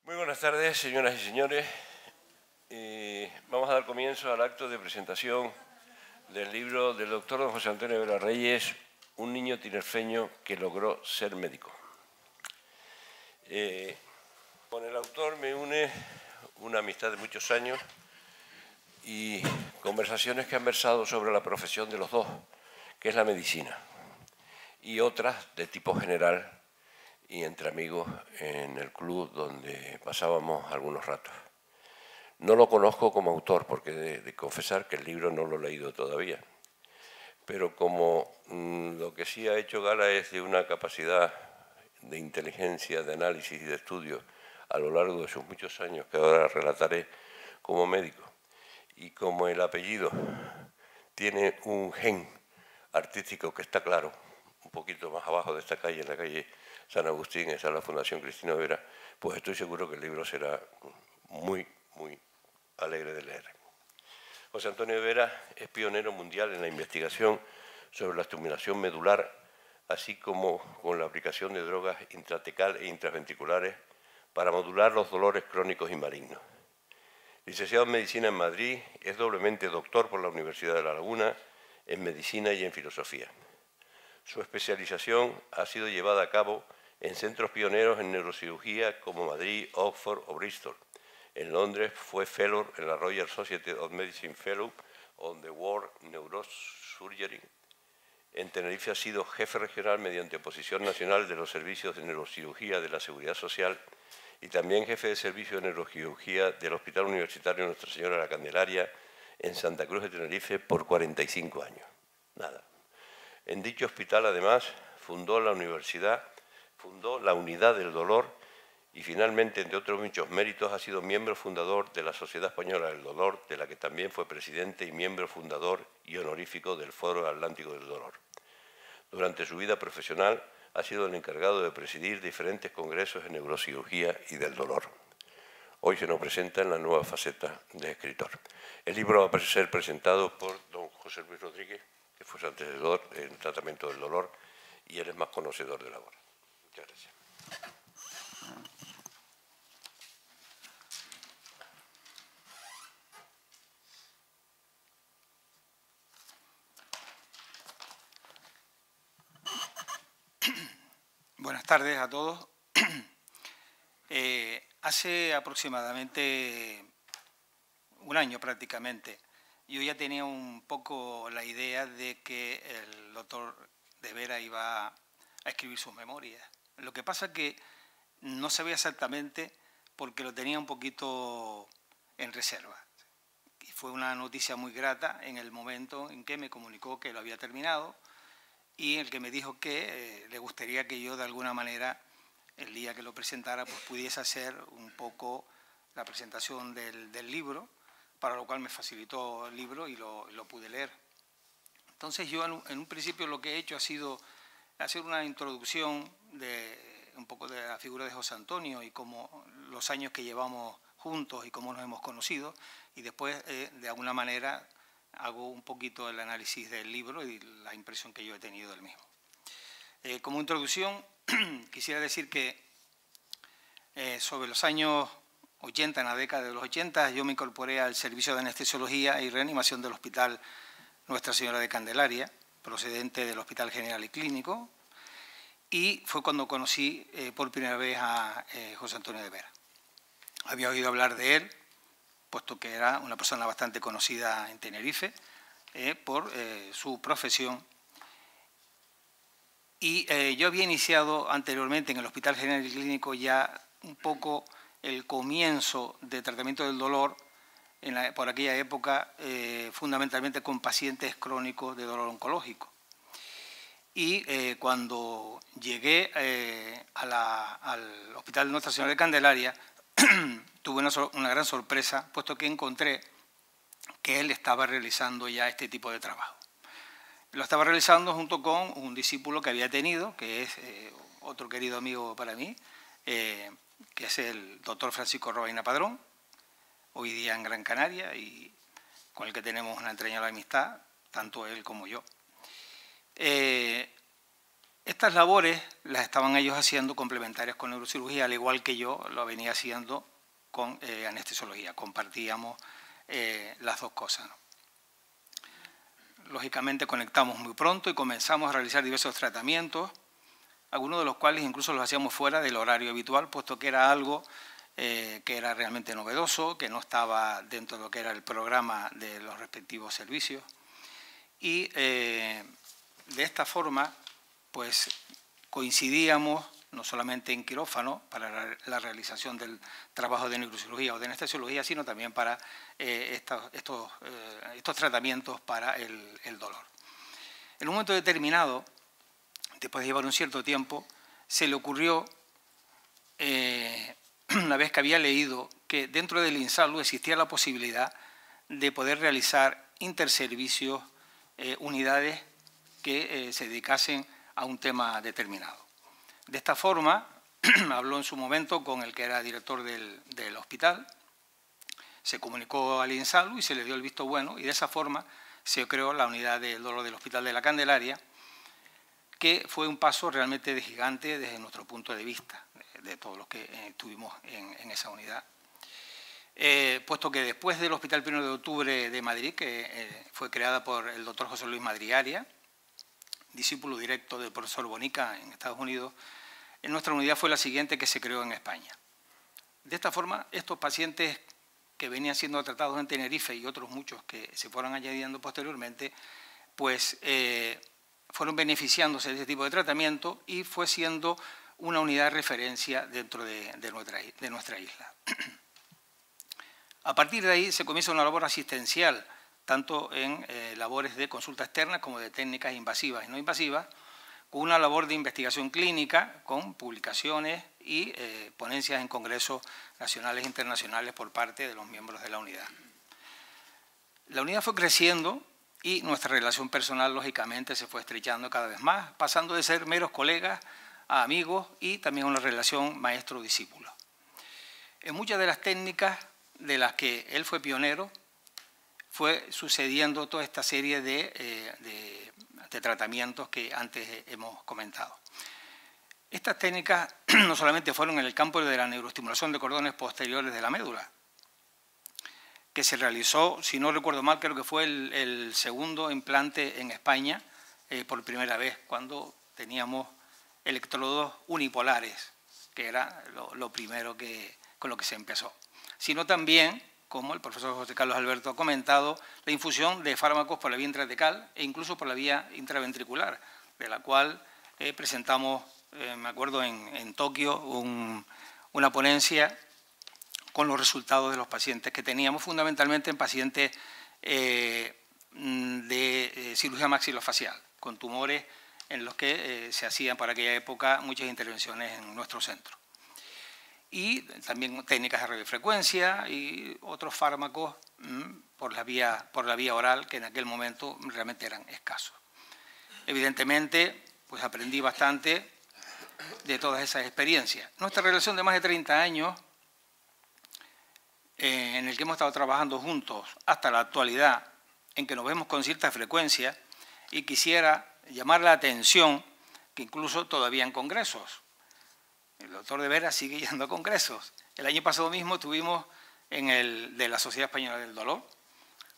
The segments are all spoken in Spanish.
Muy buenas tardes, señoras y señores. Vamos a dar comienzo al acto de presentación del libro del doctor don José Antonio Vera Reyes, Un niño tinerfeño que logró ser médico. Con el autor me une una amistad de muchos años y conversaciones que han versado sobre la profesión de los dos, que es la medicina, y otras de tipo general y entre amigos en el club donde pasábamos algunos ratos. No lo conozco como autor, porque de confesar que el libro no lo he leído todavía, pero como lo que sí ha hecho gala es de una capacidad de inteligencia, de análisis y de estudio a lo largo de sus muchos años que ahora relataré como médico, y como el apellido tiene un gen artístico que está claro, un poquito más abajo de esta calle, en la calle San Agustín, esa es la Fundación Cristina Vera, pues estoy seguro que el libro será muy alegre de leer. José Antonio Vera es pionero mundial en la investigación sobre la estimulación medular, así como con la aplicación de drogas intratecal e intraventriculares para modular los dolores crónicos y malignos. Licenciado en Medicina en Madrid, es doblemente doctor por la Universidad de La Laguna en Medicina y en Filosofía. Su especialización ha sido llevada a cabo en centros pioneros en neurocirugía como Madrid, Oxford o Bristol. En Londres fue Fellow en la Royal Society of Medicine Fellow on the World Neurosurgery. En Tenerife ha sido jefe regional mediante posición nacional de los servicios de neurocirugía de la Seguridad Social y también jefe de servicio de neurocirugía del Hospital Universitario Nuestra Señora de la Candelaria en Santa Cruz de Tenerife por 45 años. Nada. En dicho hospital, además, fundó la Unidad del Dolor y, finalmente, entre otros muchos méritos, ha sido miembro fundador de la Sociedad Española del Dolor, de la que también fue presidente y miembro fundador y honorífico del Foro Atlántico del Dolor. Durante su vida profesional, ha sido el encargado de presidir diferentes congresos de neurocirugía y del dolor. Hoy se nos presenta en la nueva faceta de escritor. El libro va a ser presentado por don José Luis Rodríguez, que fue su antecesor en el tratamiento del dolor, y él es más conocedor de la obra. Muchas gracias. Buenas tardes a todos. Hace aproximadamente un año prácticamente, yo ya tenía un poco la idea de que el doctor de Vera iba a escribir sus memorias. Lo que pasa es que no sabía exactamente porque lo tenía un poquito en reserva. Y fue una noticia muy grata en el momento en que me comunicó que lo había terminado y el que me dijo que le gustaría que yo de alguna manera, el día que lo presentara, pues pudiese hacer un poco la presentación del libro, para lo cual me facilitó el libro y lo pude leer. Entonces yo en un principio lo que he hecho ha sido hacer una introducción de un poco de la figura de José Antonio y cómo los años que llevamos juntos y cómo nos hemos conocido, y después de alguna manera hago un poquito el análisis del libro y la impresión que yo he tenido del mismo. Como introducción, quisiera decir que sobre los años 80, en la década de los 80, yo me incorporé al servicio de anestesiología y reanimación del Hospital Nuestra Señora de Candelaria, procedente del Hospital General y Clínico, y fue cuando conocí por primera vez a José Antonio de Vera. Había oído hablar de él, puesto que era una persona bastante conocida en Tenerife por su profesión. Y yo había iniciado anteriormente en el Hospital General y Clínico ya un poco el comienzo de tratamiento del dolor por aquella época, fundamentalmente con pacientes crónicos de dolor oncológico. Y cuando llegué al Hospital Nuestra Señora de Candelaria, tuve una gran sorpresa, puesto que encontré que él estaba realizando ya este tipo de trabajo. Lo estaba realizando junto con un discípulo que había tenido, que es otro querido amigo para mí, que es el doctor Francisco Robaina Padrón, hoy día en Gran Canaria, y con el que tenemos una entrañable amistad, tanto él como yo. Este Estas labores las estaban ellos haciendo complementarias con neurocirugía, al igual que yo lo venía haciendo con anestesiología. Compartíamos las dos cosas, ¿no? Lógicamente conectamos muy pronto y comenzamos a realizar diversos tratamientos, algunos de los cuales incluso los hacíamos fuera del horario habitual, puesto que era algo que era realmente novedoso, que no estaba dentro de lo que era el programa de los respectivos servicios. Y de esta forma, pues coincidíamos no solamente en quirófano para la realización del trabajo de neurocirugía o de anestesiología, sino también para estos tratamientos para el dolor. En un momento determinado, después de llevar un cierto tiempo, se le ocurrió, una vez que había leído que dentro del INSALU existía la posibilidad de poder realizar interservicios, unidades que se dedicasen a un tema determinado. De esta forma, habló en su momento con el que era director del hospital, se comunicó al INSALU y se le dio el visto bueno, y de esa forma se creó la unidad del dolor del Hospital de la Candelaria, que fue un paso realmente de gigante desde nuestro punto de vista, de todos los que estuvimos en esa unidad. Puesto que después del Hospital 1 de Octubre de Madrid, que fue creada por el doctor José Luis Madriaria, discípulo directo del profesor Bonica en Estados Unidos, nuestra unidad fue la siguiente que se creó en España. De esta forma, estos pacientes que venían siendo tratados en Tenerife y otros muchos que se fueron añadiendo posteriormente, pues fueron beneficiándose de este tipo de tratamiento y fue siendo una unidad de referencia dentro de nuestra isla. A partir de ahí se comienza una labor asistencial, tanto en labores de consulta externa como de técnicas invasivas y no invasivas, con una labor de investigación clínica, con publicaciones y ponencias en congresos nacionales e internacionales por parte de los miembros de la unidad. La unidad fue creciendo y nuestra relación personal, lógicamente, se fue estrechando cada vez más, pasando de ser meros colegas a amigos y también una relación maestro-discípulo. En muchas de las técnicas de las que él fue pionero, fue sucediendo toda esta serie de tratamientos que antes hemos comentado. Estas técnicas no solamente fueron en el campo de la neuroestimulación de cordones posteriores de la médula, que se realizó, si no recuerdo mal, creo que fue el segundo implante en España por primera vez, cuando teníamos electrodos unipolares, que era lo primero con lo que se empezó. Sino también, como el profesor José Carlos Alberto ha comentado, la infusión de fármacos por la vía intratecal e incluso por la vía intraventricular, de la cual presentamos, me acuerdo, en Tokio, una ponencia con los resultados de los pacientes que teníamos, fundamentalmente en pacientes de cirugía maxilofacial, con tumores en los que se hacían para aquella época muchas intervenciones en nuestro centro. Y también técnicas de radiofrecuencia y otros fármacos por la vía oral, que en aquel momento realmente eran escasos. Evidentemente, pues aprendí bastante de todas esas experiencias. Nuestra relación de más de 30 años, en el que hemos estado trabajando juntos hasta la actualidad, en que nos vemos con cierta frecuencia, y quisiera llamar la atención que incluso todavía en congresos, el doctor de Vera sigue yendo a congresos. El año pasado mismo estuvimos en el de la Sociedad Española del Dolor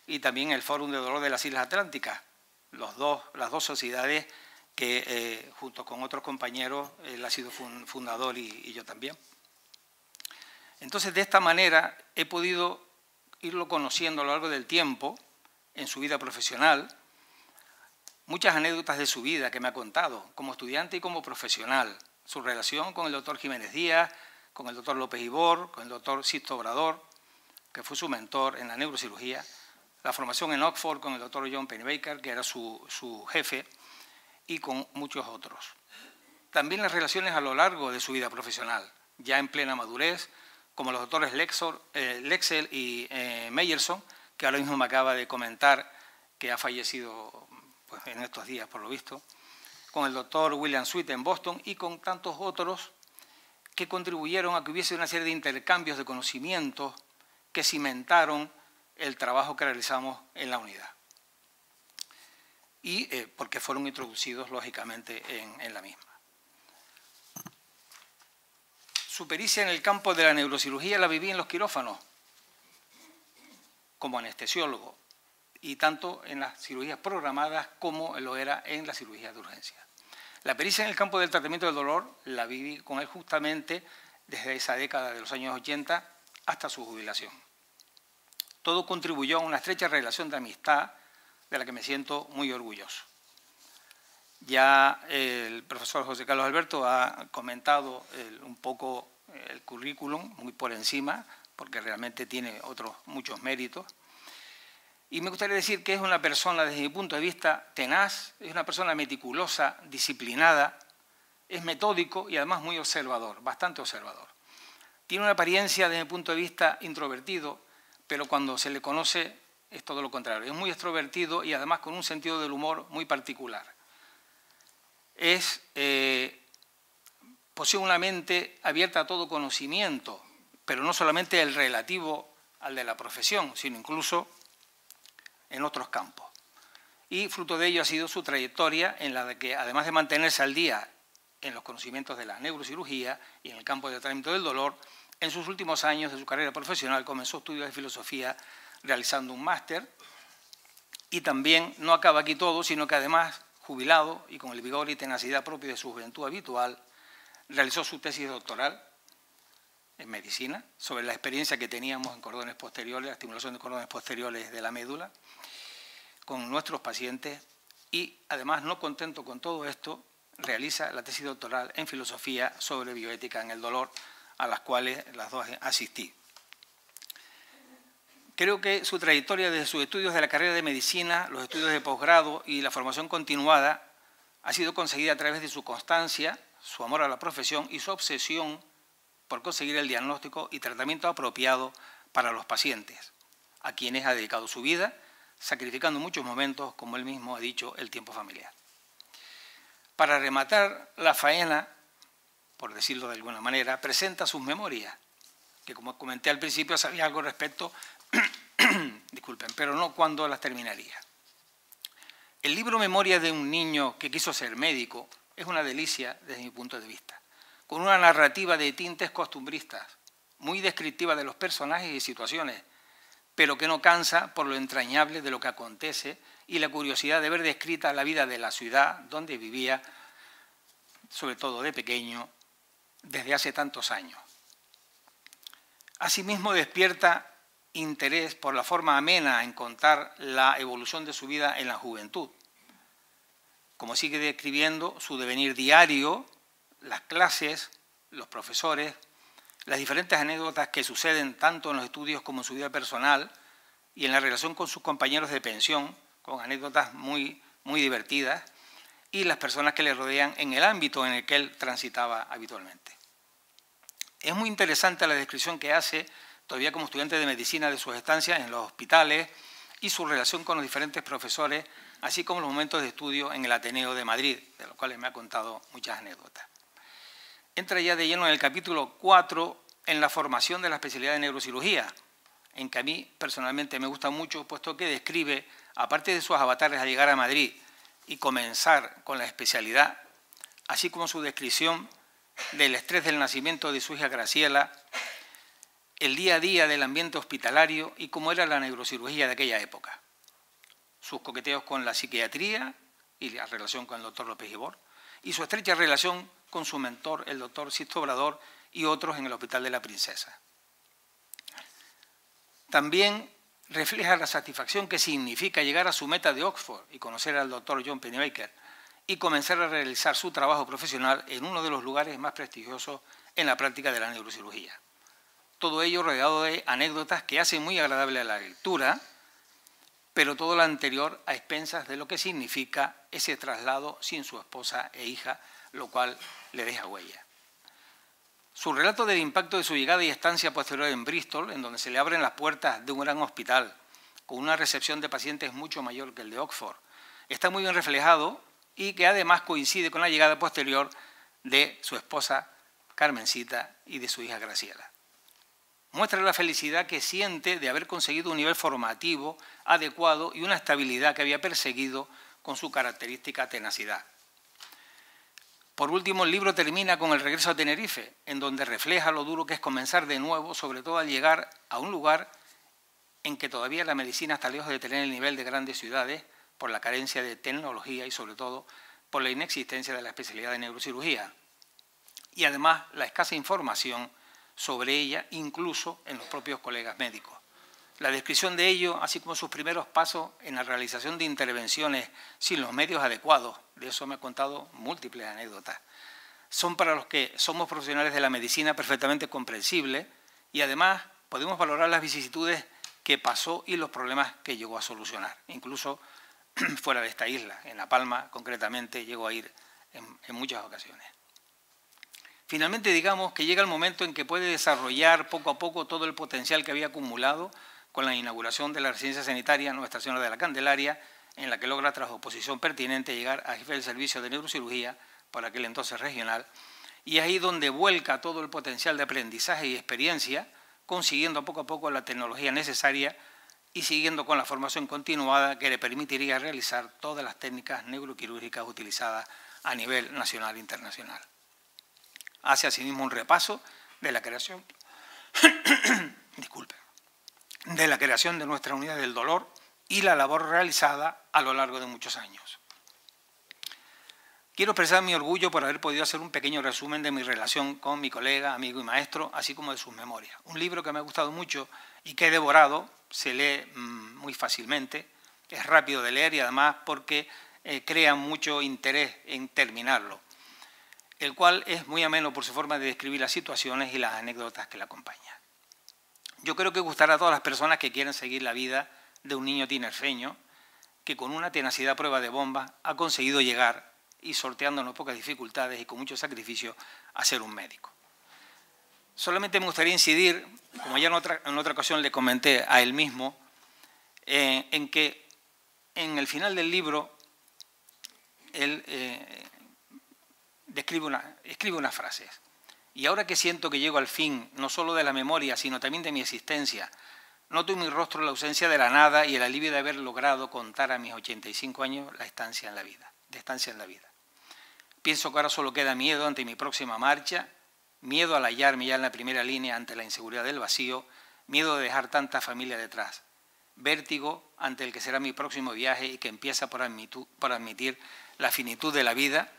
y también el Fórum de Dolor de las Islas Atlánticas, las dos sociedades que junto con otros compañeros él ha sido fundador y yo también. Entonces, de esta manera he podido irlo conociendo a lo largo del tiempo en su vida profesional, muchas anécdotas de su vida que me ha contado como estudiante y como profesional, su relación con el doctor Jiménez Díaz, con el doctor López Ibor, con el doctor Sixto Obrador, que fue su mentor en la neurocirugía, la formación en Oxford con el doctor John Pennebaker, que era su jefe, y con muchos otros. También las relaciones a lo largo de su vida profesional, ya en plena madurez, como los doctores Lexel y Meyerson, que ahora mismo me acaba de comentar que ha fallecido pues, en estos días, por lo visto, con el doctor William Sweet en Boston y con tantos otros que contribuyeron a que hubiese una serie de intercambios de conocimientos que cimentaron el trabajo que realizamos en la unidad. Y porque fueron introducidos, lógicamente, en la misma. Su pericia en el campo de la neurocirugía la viví en los quirófanos, como anestesiólogo, y tanto en las cirugías programadas como lo era en las cirugías de urgencia. La pericia en el campo del tratamiento del dolor la viví con él justamente desde esa década de los años 80 hasta su jubilación. Todo contribuyó a una estrecha relación de amistad de la que me siento muy orgulloso. Ya el profesor José Carlos Alberto ha comentado un poco el currículum, muy por encima, porque realmente tiene otros muchos méritos. Y me gustaría decir que es una persona, desde mi punto de vista, tenaz, es una persona meticulosa, disciplinada, es metódico y además muy observador, bastante observador. Tiene una apariencia, desde mi punto de vista, introvertido, pero cuando se le conoce es todo lo contrario. Es muy extrovertido y además con un sentido del humor muy particular. Posee una mente abierta a todo conocimiento, pero no solamente el relativo al de la profesión, sino incluso en otros campos. Y fruto de ello ha sido su trayectoria en la de que, además de mantenerse al día en los conocimientos de la neurocirugía y en el campo del tratamiento del dolor, en sus últimos años de su carrera profesional comenzó estudios de filosofía realizando un máster y también no acaba aquí todo, sino que además, jubilado y con el vigor y tenacidad propio de su juventud habitual, realizó su tesis doctoral en medicina sobre la experiencia que teníamos en cordones posteriores, la estimulación de cordones posteriores de la médula, con nuestros pacientes y, además, no contento con todo esto, realiza la tesis doctoral en filosofía sobre bioética en el dolor, a las cuales las dos asistí. Creo que su trayectoria desde sus estudios de la carrera de medicina, los estudios de posgrado y la formación continuada ha sido conseguida a través de su constancia, su amor a la profesión y su obsesión por conseguir el diagnóstico y tratamiento apropiado para los pacientes, a quienes ha dedicado su vida, sacrificando en muchos momentos, como él mismo ha dicho, el tiempo familiar. Para rematar la faena, por decirlo de alguna manera, presenta sus memorias, que como comenté al principio sabía algo respecto, disculpen, pero no cuándo las terminaría. El libro Memoria de un niño que quiso ser médico es una delicia desde mi punto de vista, con una narrativa de tintes costumbristas, muy descriptiva de los personajes y situaciones, pero que no cansa por lo entrañable de lo que acontece y la curiosidad de ver descrita la vida de la ciudad donde vivía, sobre todo de pequeño, desde hace tantos años. Asimismo despierta interés por la forma amena en contar la evolución de su vida en la juventud, como sigue describiendo su devenir diario, las clases, los profesores, las diferentes anécdotas que suceden tanto en los estudios como en su vida personal y en la relación con sus compañeros de pensión, con anécdotas muy divertidas, y las personas que le rodean en el ámbito en el que él transitaba habitualmente. Es muy interesante la descripción que hace, todavía como estudiante de medicina, de sus estancias en los hospitales y su relación con los diferentes profesores, así como los momentos de estudio en el Ateneo de Madrid, de los cuales me ha contado muchas anécdotas. Entra ya de lleno en el capítulo 4 en la formación de la especialidad de neurocirugía, en que a mí personalmente me gusta mucho, puesto que describe, aparte de sus avatares al llegar a Madrid y comenzar con la especialidad, así como su descripción del estrés del nacimiento de su hija Graciela, el día a día del ambiente hospitalario y cómo era la neurocirugía de aquella época, sus coqueteos con la psiquiatría y la relación con el doctor López Ibor, y su estrecha relación con su mentor, el doctor Sixto Obrador, y otros en el Hospital de la Princesa. También refleja la satisfacción que significa llegar a su meta de Oxford y conocer al doctor John Pennebaker y comenzar a realizar su trabajo profesional en uno de los lugares más prestigiosos en la práctica de la neurocirugía. Todo ello rodeado de anécdotas que hacen muy agradable la lectura, pero todo lo anterior a expensas de lo que significa ese traslado sin su esposa e hija, lo cual le deja huella. Su relato del impacto de su llegada y estancia posterior en Bristol, en donde se le abren las puertas de un gran hospital, con una recepción de pacientes mucho mayor que el de Oxford, está muy bien reflejado y que además coincide con la llegada posterior de su esposa Carmencita y de su hija Graciela. Muestra la felicidad que siente de haber conseguido un nivel formativo adecuado y una estabilidad que había perseguido con su característica tenacidad. Por último, el libro termina con el regreso a Tenerife, en donde refleja lo duro que es comenzar de nuevo, sobre todo al llegar a un lugar en que todavía la medicina está lejos de tener el nivel de grandes ciudades por la carencia de tecnología y, sobre todo, por la inexistencia de la especialidad de neurocirugía. Y, además, la escasa información sobre ella, incluso en los propios colegas médicos. La descripción de ello, así como sus primeros pasos en la realización de intervenciones sin los medios adecuados, de eso me ha contado múltiples anécdotas, son para los que somos profesionales de la medicina perfectamente comprensibles y además podemos valorar las vicisitudes que pasó y los problemas que llegó a solucionar, incluso fuera de esta isla. En La Palma, concretamente, llegó a ir en muchas ocasiones. Finalmente, digamos que llega el momento en que puede desarrollar poco a poco todo el potencial que había acumulado con la inauguración de la residencia sanitaria Nuestra Señora de la Candelaria, en la que logra, tras oposición pertinente, llegar a jefe del servicio de neurocirugía, por aquel entonces regional, y es ahí donde vuelca todo el potencial de aprendizaje y experiencia, consiguiendo poco a poco la tecnología necesaria y siguiendo con la formación continuada que le permitiría realizar todas las técnicas neuroquirúrgicas utilizadas a nivel nacional e internacional. Hace asimismo un repaso de la creación de la creación de nuestra unidad del dolor y la labor realizada a lo largo de muchos años. Quiero expresar mi orgullo por haber podido hacer un pequeño resumen de mi relación con mi colega, amigo y maestro, así como de sus memorias. Un libro que me ha gustado mucho y que he devorado, se lee muy fácilmente, es rápido de leer y además porque crea mucho interés en terminarlo, el cual es muy ameno por su forma de describir las situaciones y las anécdotas que la acompañan. Yo creo que gustará a todas las personas que quieren seguir la vida de un niño tinerfeño que con una tenacidad a prueba de bomba ha conseguido llegar, y sorteando no pocas dificultades y con mucho sacrificio, a ser un médico. Solamente me gustaría incidir, como ya en otra ocasión le comenté a él mismo, en que en el final del libro él escribe unas frases. Y ahora que siento que llego al fin, no solo de la memoria, sino también de mi existencia, noto en mi rostro la ausencia de la nada y el alivio de haber logrado contar a mis 85 años de estancia en la vida. Pienso que ahora solo queda miedo ante mi próxima marcha, miedo al hallarme ya en la primera línea ante la inseguridad del vacío, miedo de dejar tanta familia detrás, vértigo ante el que será mi próximo viaje y que empieza por admitir la finitud de la vida,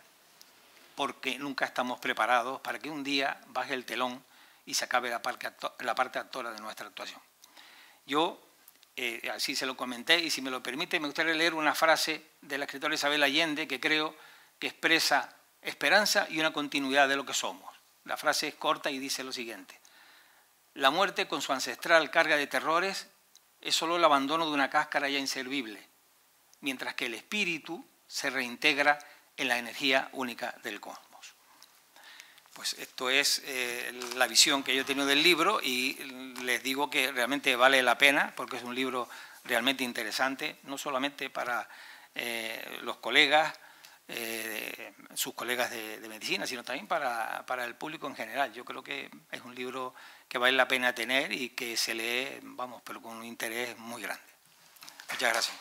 porque nunca estamos preparados para que un día baje el telón y se acabe la parte actora de nuestra actuación. Yo, así se lo comenté, y si me lo permite, me gustaría leer una frase de la escritora Isabel Allende que creo que expresa esperanza y una continuidad de lo que somos. La frase es corta y dice lo siguiente: la muerte, con su ancestral carga de terrores, es solo el abandono de una cáscara ya inservible, mientras que el espíritu se reintegra en la energía única del cosmos. Pues esto es la visión que yo he tenido del libro y les digo que realmente vale la pena porque es un libro realmente interesante, no solamente para los colegas, sus colegas de medicina, sino también para el público en general. Yo creo que es un libro que vale la pena tener y que se lee, vamos, pero con un interés muy grande. Muchas gracias.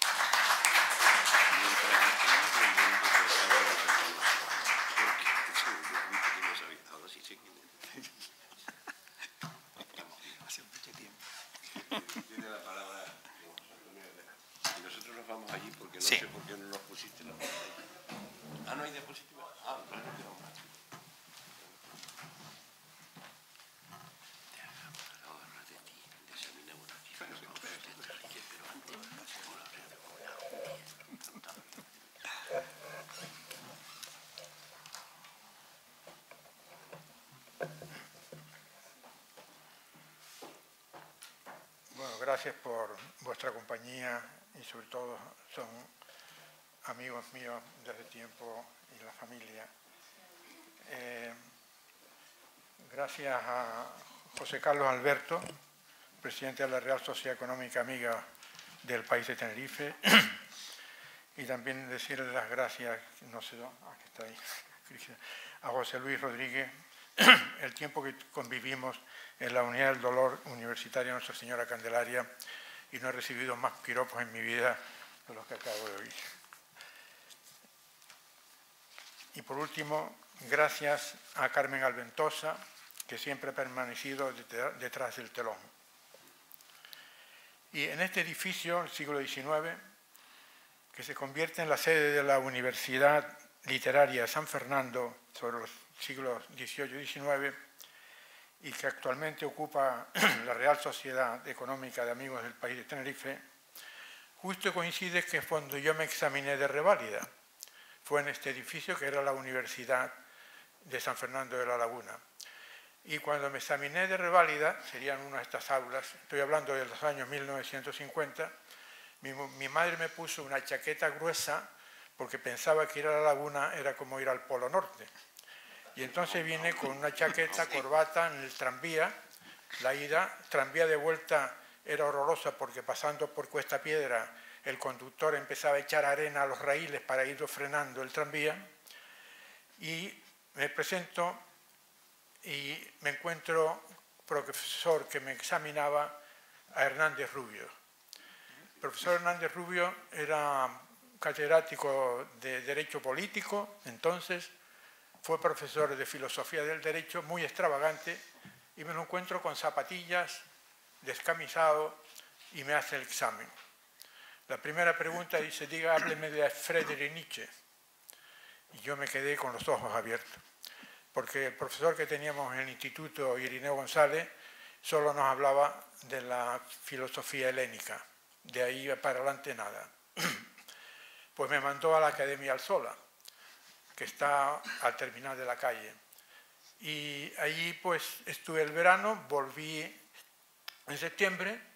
Hace mucho tiempo. Tiene la palabra. Y nosotros nos vamos allí porque no Sí. sé por qué no nos pusiste la palabra. Ah, no hay diapositiva. Ah, claro que no. Bueno, gracias por vuestra compañía y sobre todo son amigos míos desde hace tiempo y la familia. Gracias a José Carlos Alberto, presidente de la Real Sociedad Económica Amiga del país de Tenerife, y también decirle las gracias, no sé, aquí está ahí, a José Luis Rodríguez, el tiempo que convivimos en la Unidad del Dolor Universitaria Nuestra Señora Candelaria, y no he recibido más piropos en mi vida de los que acabo de oír. Y por último, gracias a Carmen Alventosa, que siempre ha permanecido detrás del telón. Y en este edificio, el siglo XIX, que se convierte en la sede de la Universidad Literaria de San Fernando sobre los siglos XVIII y XIX, y que actualmente ocupa la Real Sociedad Económica de Amigos del País de Tenerife, justo coincide que cuando yo me examiné de reválida, fue en este edificio que era la Universidad de San Fernando de la Laguna. Y cuando me examiné de reválida, serían una de estas aulas, estoy hablando de los años 1950, mi madre me puso una chaqueta gruesa porque pensaba que ir a la Laguna era como ir al Polo Norte. Y entonces vine con una chaqueta, corbata en el tranvía, la ida, tranvía de vuelta era horrorosa porque pasando por Cuesta Piedra el conductor empezaba a echar arena a los raíles para ir frenando el tranvía. Y me presento y me encuentro profesor que me examinaba a Hernández Rubio. El profesor Hernández Rubio era catedrático de Derecho Político, entonces fue profesor de Filosofía del Derecho, muy extravagante, y me lo encuentro con zapatillas, descamisado, y me hace el examen. La primera pregunta dice, diga, hábleme de Friedrich Nietzsche. Y yo me quedé con los ojos abiertos, porque el profesor que teníamos en el instituto, Irineo González, solo nos hablaba de la filosofía helénica, de ahí para adelante nada. Pues me mandó a la Academia Alsola, que está al terminal de la calle. Y allí pues estuve el verano, volví en septiembre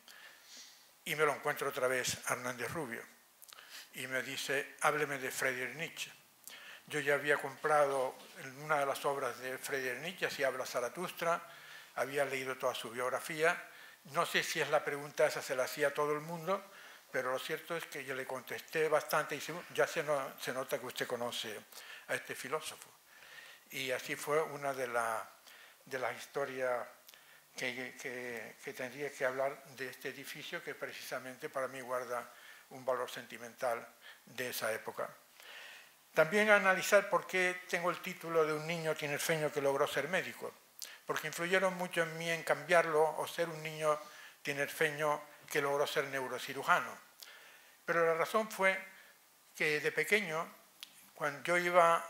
y me lo encuentro otra vez a Hernández Rubio. Y me dice, hábleme de Friedrich Nietzsche. Yo ya había comprado una de las obras de Friedrich Nietzsche, Así habla Zaratustra, había leído toda su biografía. No sé si es la pregunta esa, se la hacía a todo el mundo, pero lo cierto es que yo le contesté bastante y ya se nota que usted conoce a este filósofo. Y así fue una de las historias que tendría que hablar de este edificio, que precisamente para mí guarda un valor sentimental de esa época. También analizar por qué tengo el título de un niño tinerfeño que logró ser médico, porque influyeron mucho en mí en cambiarlo o ser un niño tinerfeño que logró ser neurocirujano. Pero la razón fue que de pequeño, cuando yo iba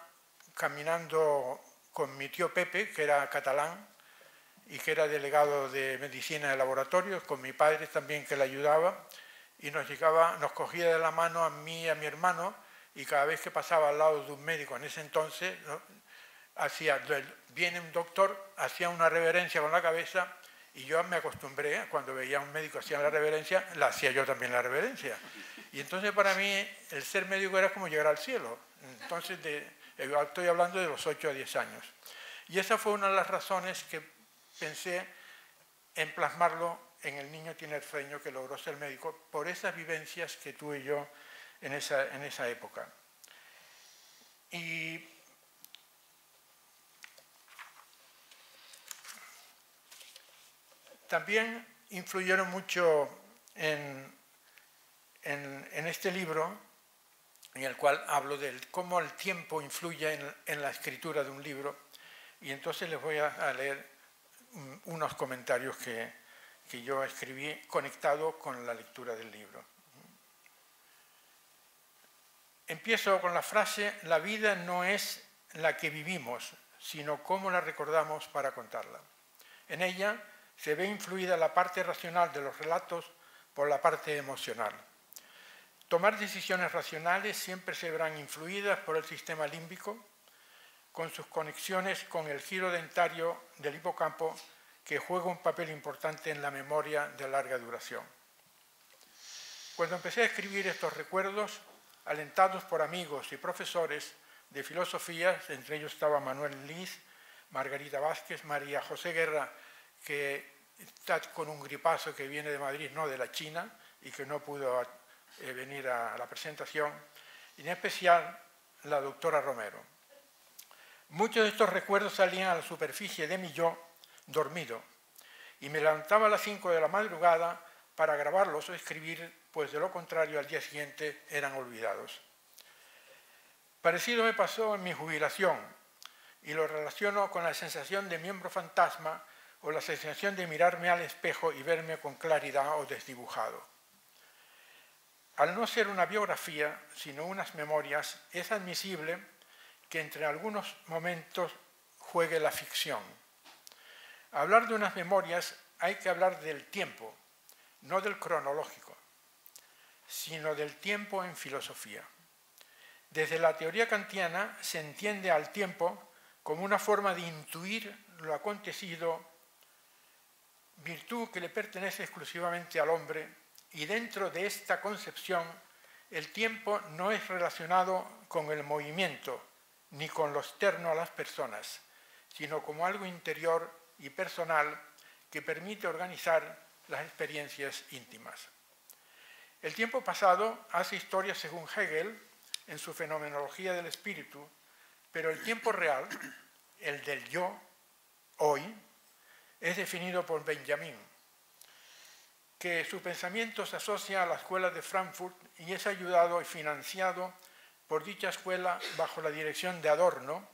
caminando con mi tío Pepe, que era catalán y que era delegado de medicina de laboratorios, con mi padre también que le ayudaba, y nos cogía de la mano a mí y a mi hermano, y cada vez que pasaba al lado de un médico en ese entonces, ¿no?, viene un doctor, hacía una reverencia con la cabeza, y yo me acostumbré, cuando veía a un médico hacía la reverencia, la hacía yo también la reverencia. Y entonces para mí el ser médico era como llegar al cielo. Entonces estoy hablando de los 8 a 10 años. Y esa fue una de las razones que pensé en plasmarlo en el niño tinerfeño que logró ser médico, por esas vivencias que tuve yo en esa época. Y también influyeron mucho en este libro, en el cual hablo de cómo el tiempo influye en la escritura de un libro, y entonces les voy a leer unos comentarios que yo escribí conectado con la lectura del libro. Empiezo con la frase, la vida no es la que vivimos, sino cómo la recordamos para contarla. En ella se ve influida la parte racional de los relatos por la parte emocional. Tomar decisiones racionales siempre se verán influidas por el sistema límbico, con sus conexiones con el giro dentario del hipocampo, que juega un papel importante en la memoria de larga duración. Cuando empecé a escribir estos recuerdos, alentados por amigos y profesores de filosofía, entre ellos estaba Manuel Liz, Margarita Vázquez, María José Guerra, que está con un gripazo que viene de Madrid, no de la China, y que no pudo venir a la presentación, y en especial la doctora Romero. Muchos de estos recuerdos salían a la superficie de mi yo dormido, y me levantaba a las 5 de la madrugada para grabarlos o escribir, pues de lo contrario al día siguiente eran olvidados. Parecido me pasó en mi jubilación y lo relaciono con la sensación de miembro fantasma o la sensación de mirarme al espejo y verme con claridad o desdibujado. Al no ser una biografía, sino unas memorias, es admisible que entre algunos momentos juegue la ficción. Hablar de unas memorias hay que hablar del tiempo, no del cronológico, sino del tiempo en filosofía. Desde la teoría kantiana se entiende al tiempo como una forma de intuir lo acontecido, virtud que le pertenece exclusivamente al hombre, y dentro de esta concepción el tiempo no es relacionado con el movimiento ni con lo externo a las personas, sino como algo interior y personal que permite organizar las experiencias íntimas. El tiempo pasado hace historia según Hegel en su fenomenología del espíritu, pero el tiempo real, el del yo, hoy, es definido por Benjamin, que su pensamiento se asocia a la escuela de Frankfurt y es ayudado y financiado por dicha escuela bajo la dirección de Adorno,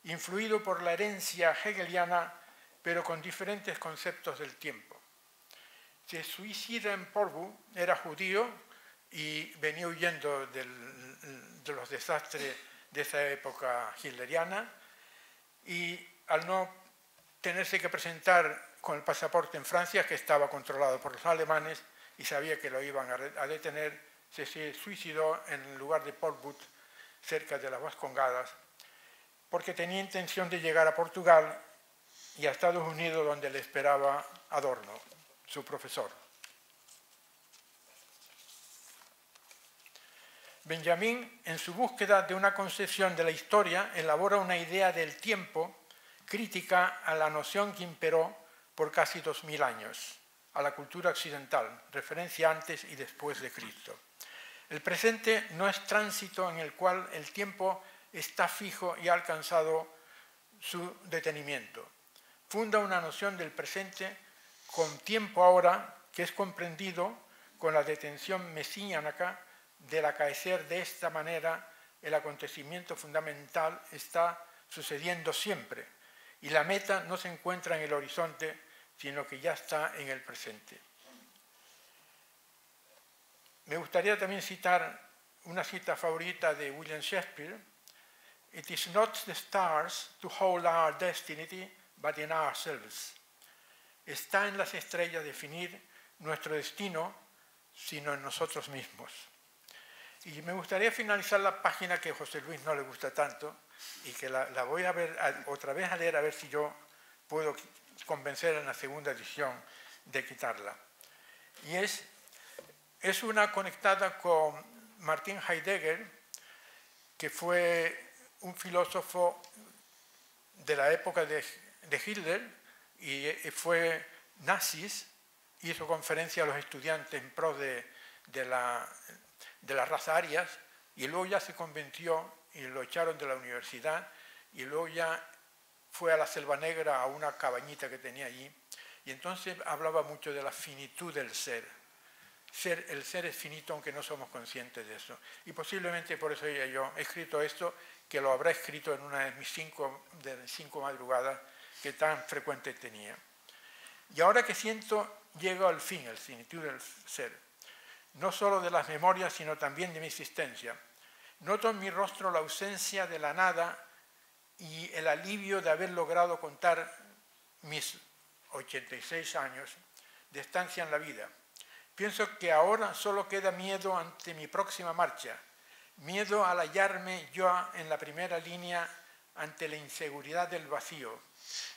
influido por la herencia hegeliana, pero con diferentes conceptos del tiempo. Se suicida en Porvoo, era judío y venía huyendo de los desastres de esa época hitleriana, y al no tenerse que presentar con el pasaporte en Francia, que estaba controlado por los alemanes y sabía que lo iban a detener, se suicidó en el lugar de Portbou, cerca de las Vascongadas, porque tenía intención de llegar a Portugal y a Estados Unidos, donde le esperaba Adorno, su profesor. Benjamin, en su búsqueda de una concepción de la historia, elabora una idea del tiempo crítica a la noción que imperó por casi 2000 años, a la cultura occidental, referencia antes y después de Cristo. El presente no es tránsito en el cual el tiempo está fijo y ha alcanzado su detenimiento. Funda una noción del presente con tiempo ahora que es comprendido con la detención mesiánica del acaecer de esta manera. El acontecimiento fundamental está sucediendo siempre y la meta no se encuentra en el horizonte, sino que ya está en el presente. Me gustaría también citar una cita favorita de William Shakespeare: "It is not the stars to hold our destiny, but in ourselves." Está en las estrellas definir nuestro destino, sino en nosotros mismos. Y me gustaría finalizar la página que a José Luis no le gusta tanto y que la voy a ver otra vez a leer, a ver si yo puedo convencer en la segunda edición de quitarla. Y es una conectada con Martin Heidegger, que fue un filósofo de la época de Hitler y fue nazi, hizo conferencia a los estudiantes en pro de las razas arias, y luego ya se convirtió y lo echaron de la universidad, y luego ya fue a la Selva Negra, a una cabañita que tenía allí, y entonces hablaba mucho de la finitud del ser. El ser es finito, aunque no somos conscientes de eso. Y posiblemente por eso yo he escrito esto, que lo habrá escrito en una de mis cinco madrugadas que tan frecuente tenía. Y ahora que siento, llego al fin, el finitud del ser, no solo de las memorias, sino también de mi existencia. Noto en mi rostro la ausencia de la nada y el alivio de haber logrado contar mis 86 años de estancia en la vida. Pienso que ahora solo queda miedo ante mi próxima marcha, miedo al hallarme yo en la primera línea ante la inseguridad del vacío.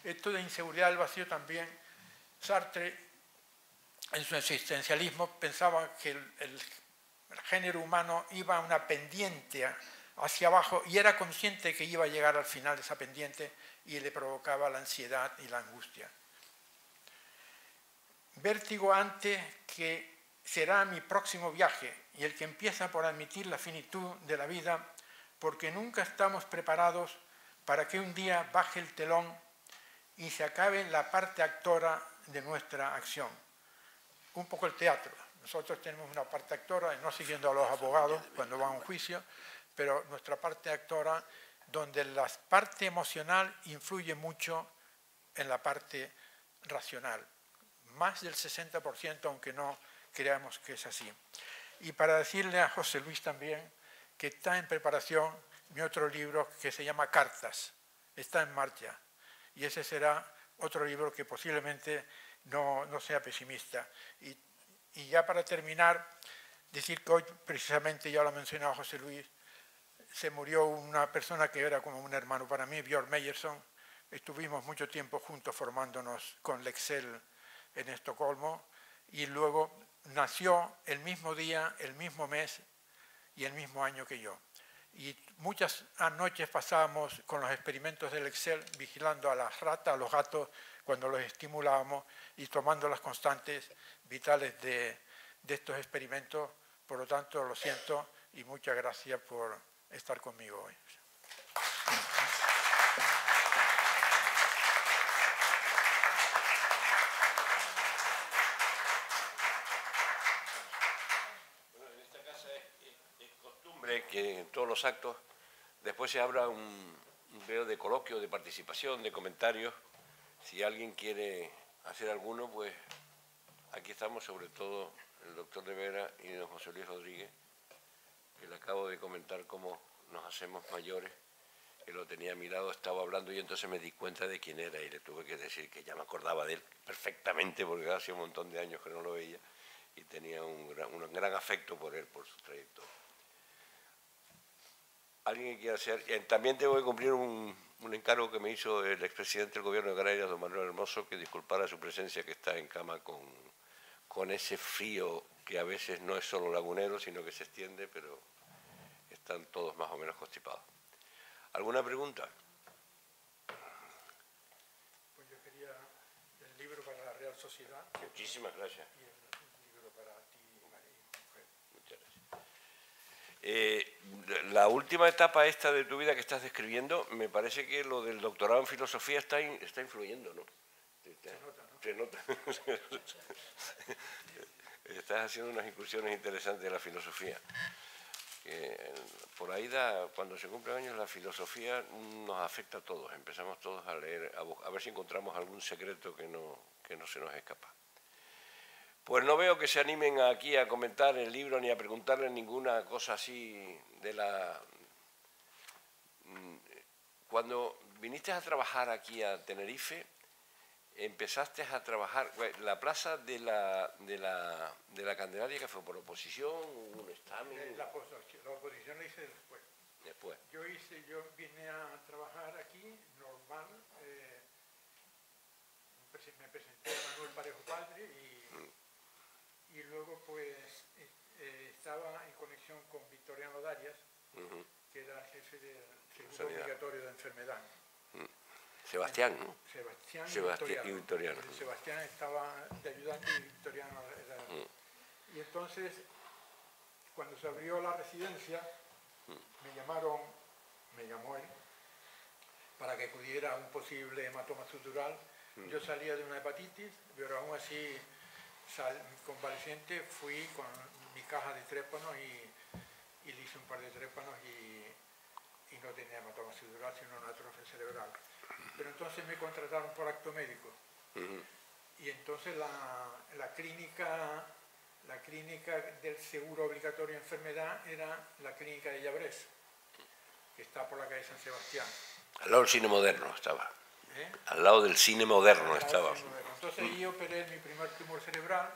Esto de inseguridad del vacío también, Sartre, en su existencialismo, pensaba que el género humano iba a una pendiente hacia abajo y era consciente que iba a llegar al final de esa pendiente y le provocaba la ansiedad y la angustia. Vértigo ante que será mi próximo viaje y el que empieza por admitir la finitud de la vida, porque nunca estamos preparados para que un día baje el telón y se acabe la parte actora de nuestra acción. Un poco el teatro. Nosotros tenemos una parte actora, no siguiendo a los abogados cuando van a un juicio, pero nuestra parte actora, donde la parte emocional influye mucho en la parte racional, más del 60%, aunque no creamos que es así. Y para decirle a José Luis también que está en preparación mi otro libro que se llama Cartas, está en marcha, y ese será otro libro que posiblemente no sea pesimista. Y ya para terminar, decir que hoy precisamente, ya lo ha mencionado José Luis, se murió una persona que era como un hermano para mí, Björn Meyerson. Estuvimos mucho tiempo juntos formándonos con Lexel en Estocolmo y luego nació el mismo día, el mismo mes y el mismo año que yo. Y muchas noches pasábamos con los experimentos del Excel vigilando a las ratas, a los gatos, cuando los estimulábamos y tomando las constantes vitales de estos experimentos. Por lo tanto, lo siento y muchas gracias por estar conmigo hoy. Bueno, en esta casa es costumbre que en todos los actos después se abra un veo de coloquio, de participación, de comentarios. Si alguien quiere hacer alguno, pues aquí estamos, sobre todo el doctor de Vera y don José Luis Rodríguez, que le acabo de comentar cómo nos hacemos mayores, que lo tenía a mi lado, estaba hablando y entonces me di cuenta de quién era y le tuve que decir que ya me acordaba de él perfectamente porque hace un montón de años que no lo veía y tenía un gran afecto por él, por su trayectoria. Alguien que quiera hacer, también tengo que cumplir un encargo que me hizo el expresidente del gobierno de Canarias, don Manuel Hermoso, que disculpara su presencia, que está en cama con ese frío que a veces no es solo lagunero, sino que se extiende, pero están todos más o menos constipados. ¿Alguna pregunta? Pues yo quería el libro para la Real Sociedad. Muchísimas gracias. Y el libro para ti, María, mujer. Muchas gracias. La última etapa esta de tu vida que estás describiendo, me parece que lo del doctorado en filosofía está influyendo, ¿no? Se nota, ¿no? Se nota. Estás haciendo unas incursiones interesantes de la filosofía. Por ahí cuando se cumplen años la filosofía nos afecta a todos. Empezamos todos a leer, a ver si encontramos algún secreto que no se nos escapa. Pues no veo que se animen aquí a comentar el libro ni a preguntarle ninguna cosa así de la... Cuando viniste a trabajar aquí a Tenerife, empezaste a trabajar... La plaza de la Candelaria, que fue por oposición, un examen... La oposición la hice después. Después. Yo vine a trabajar aquí, normal, me presenté a Manuel Parejo Padre y luego pues estaba en conexión con Victoriano Darias, que era el jefe del seguro obligatorio de enfermedad. Sebastián, ¿no? Sebastián y Victoriano. Sebastián estaba de ayudante y Victoriano era... Y entonces, cuando se abrió la residencia, me llamó él, para que acudiera a un posible hematoma sutural. Yo salía de una hepatitis, pero aún así, convaleciente, fui con mi caja de trépanos y le hice un par de trépanos y no tenía hematoma sutural, sino una atrofia cerebral. Pero entonces me contrataron por acto médico. Y entonces la clínica del seguro obligatorio de enfermedad era la clínica de Llabrés, que está por la calle San Sebastián. Al lado del cine moderno estaba. Al lado del cine moderno estaba. Entonces ahí operé mi primer tumor cerebral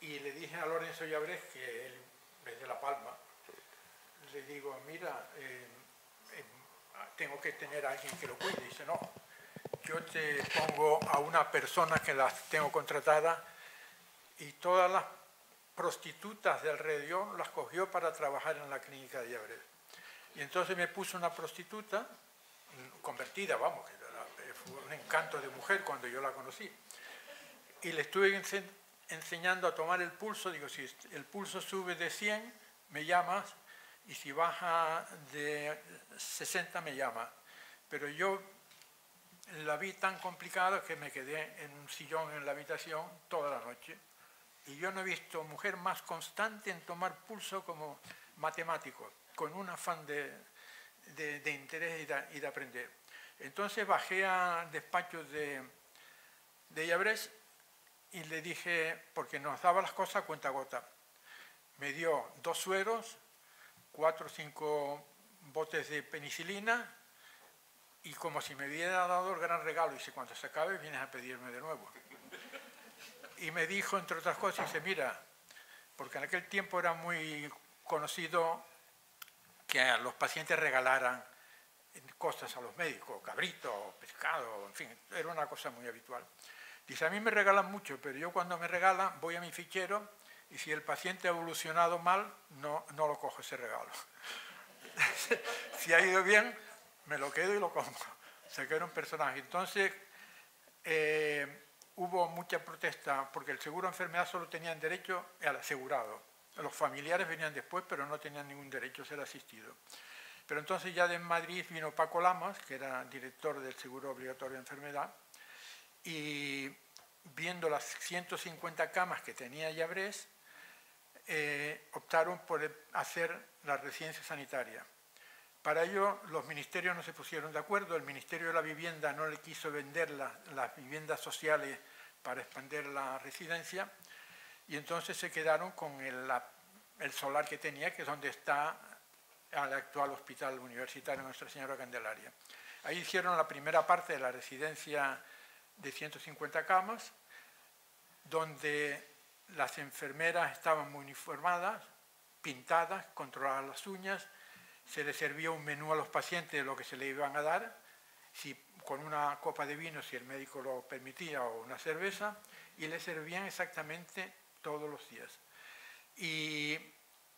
y le dije a Lorenzo Llabrés, que él es de La Palma, le digo, mira, tengo que tener a alguien que lo cuide. Y dice, no, yo te pongo a una persona que las tengo contratadas y todas las prostitutas de alrededor las cogió para trabajar en la clínica de Llabrés. Y entonces me puso una prostituta, convertida, vamos, que fue un encanto de mujer cuando yo la conocí. Y le estuve enseñando a tomar el pulso. Digo, si el pulso sube de 100, me llamas, y si baja de 60, me llamas. Pero yo la vi tan complicada que me quedé en un sillón en la habitación toda la noche. Y yo no he visto mujer más constante en tomar pulso como matemático. con un afán de interés y de aprender. Entonces bajé a despachos de Llabrés y le dije, porque nos daba las cosas a cuenta gota, me dio 2 sueros, 4 o 5 botes de penicilina y como si me hubiera dado el gran regalo, dice, cuando se acabe vienes a pedirme de nuevo. Y me dijo, entre otras cosas, dice, mira, porque en aquel tiempo era muy conocido que a los pacientes regalaran cosas a los médicos, cabrito, pescado, en fin, era una cosa muy habitual. Dice, a mí me regalan mucho, pero yo cuando me regalan voy a mi fichero y si el paciente ha evolucionado mal, no lo cojo ese regalo. Si ha ido bien, me lo quedo y lo compro. O sea que era un personaje. Entonces, hubo mucha protesta porque el seguro de enfermedad solo tenían derecho al asegurado. Los familiares venían después, pero no tenían ningún derecho a ser asistido. Pero entonces ya de Madrid vino Paco Lamas, que era director del seguro obligatorio de enfermedad, y viendo las 150 camas que tenía Llabrés, optaron por hacer la residencia sanitaria. Para ello, los ministerios no se pusieron de acuerdo. El Ministerio de la Vivienda no le quiso vender las viviendas sociales para expandir la residencia y entonces se quedaron con el solar que tenía, que es donde está el actual hospital universitario Nuestra Señora Candelaria. Ahí hicieron la primera parte de la residencia de 150 camas, donde las enfermeras estaban muy uniformadas, pintadas, controlaban las uñas, se les servía un menú a los pacientes de lo que se le iban a dar, con una copa de vino si el médico lo permitía o una cerveza, y les servían exactamente todos los días. Y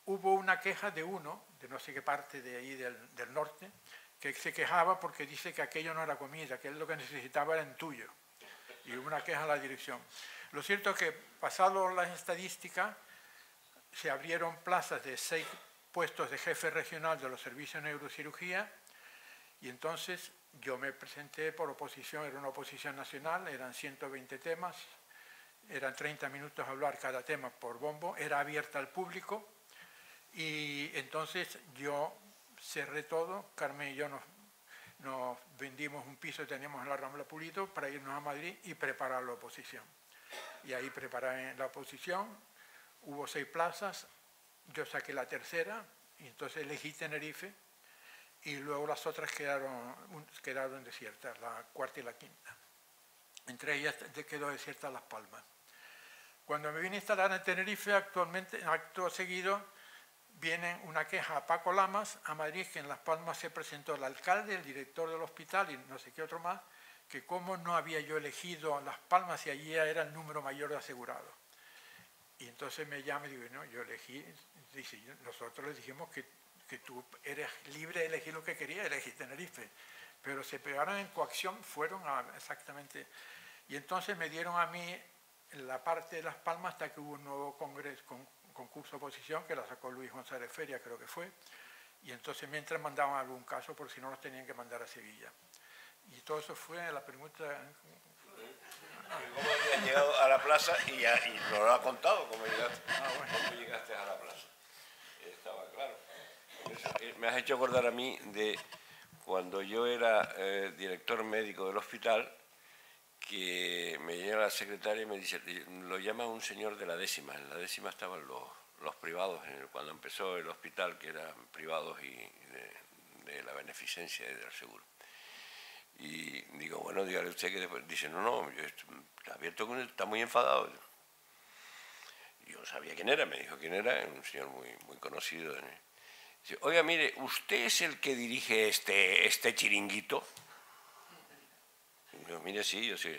hubo una queja de uno, de no sé qué parte de ahí del norte, que se quejaba porque dice que aquello no era comida, que él lo que necesitaba era entullo. Y hubo una queja a la dirección. Lo cierto es que, pasado las estadísticas, se abrieron plazas de 6 puestos de jefe regional de los servicios de neurocirugía y entonces yo me presenté por oposición, era una oposición nacional, eran 120 temas, eran 30 minutos a hablar cada tema por bombo, era abierta al público y entonces yo cerré todo, Carmen y yo nos vendimos un piso que teníamos en la Rambla Pulido para irnos a Madrid y preparar la oposición. Y ahí preparé la oposición, hubo 6 plazas, yo saqué la tercera y entonces elegí Tenerife y luego las otras quedaron desiertas, la cuarta y la quinta. Entre ellas quedó desierta Las Palmas. Cuando me vine a instalar en Tenerife, actualmente, acto seguido, viene una queja a Paco Lamas, a Madrid, que en Las Palmas se presentó el alcalde, el director del hospital y no sé qué otro más, que cómo no había yo elegido Las Palmas y allí era el número mayor de asegurados. Y entonces me llama y digo, no, yo elegí, dice, nosotros les dijimos que tú eres libre de elegir lo que querías, elegí Tenerife. Pero se pegaron en coacción, fueron exactamente... Y entonces me dieron a mí la parte de Las Palmas hasta que hubo un nuevo concurso de oposición que la sacó Luis González Feria, creo que fue. Y entonces mientras mandaban algún caso, por si no los tenían que mandar a Sevilla. Y todo eso fue la pregunta... ¿Cómo habías llegado a la plaza? Y nos lo ha contado, cómo llegaste, cómo llegaste a la plaza. Estaba claro. Eso, me has hecho acordar a mí de cuando yo era director médico del hospital, que me llega la secretaria y me dice, lo llama un señor de la décima. En la décima estaban los privados, cuando empezó el hospital, que eran privados y de la beneficencia y del seguro. Y digo, bueno, dígale usted que después... Dice, no, yo abierto con él, está muy enfadado. Yo sabía quién era, me dijo quién era, un señor muy conocido. Dice, oiga, mire, ¿usted es el que dirige este chiringuito? Y yo, mire, sí, yo sí.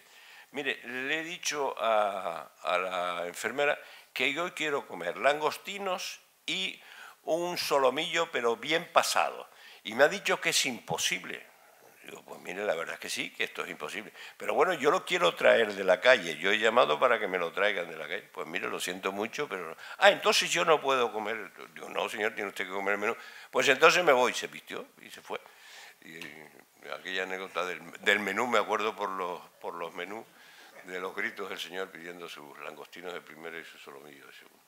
Mire, le he dicho a la enfermera que yo quiero comer langostinos y un solomillo, pero bien pasado. Y me ha dicho que es imposible. Digo, pues mire, la verdad es que sí, que esto es imposible. Pero bueno, yo lo quiero traer de la calle. Yo he llamado para que me lo traigan de la calle. Pues mire, lo siento mucho, pero... Ah, entonces yo no puedo comer. Digo, no, señor, tiene usted que comer el menú. Pues entonces me voy. Se vistió y se fue. Y aquella anécdota del menú, me acuerdo por los menús, de los gritos del señor pidiendo sus langostinos de primero y su solomillo de segundo.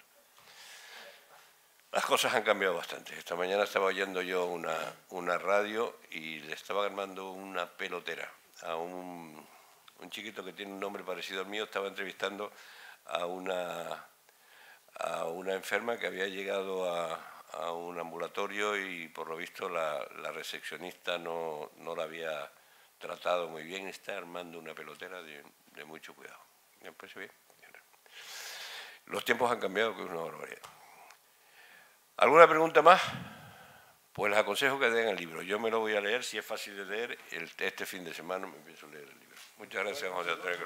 Las cosas han cambiado bastante. Esta mañana estaba oyendo yo una radio y le estaba armando una pelotera a un chiquito que tiene un nombre parecido al mío. Estaba entrevistando a una enferma que había llegado a un ambulatorio y por lo visto la recepcionista no la había tratado muy bien. Está armando una pelotera de mucho cuidado. ¿Me parece bien? Los tiempos han cambiado, que es una barbaridad. ¿Alguna pregunta más? Pues les aconsejo que den el libro. Yo me lo voy a leer, si es fácil de leer, este fin de semana me empiezo a leer el libro. Muchas gracias, José Antonio.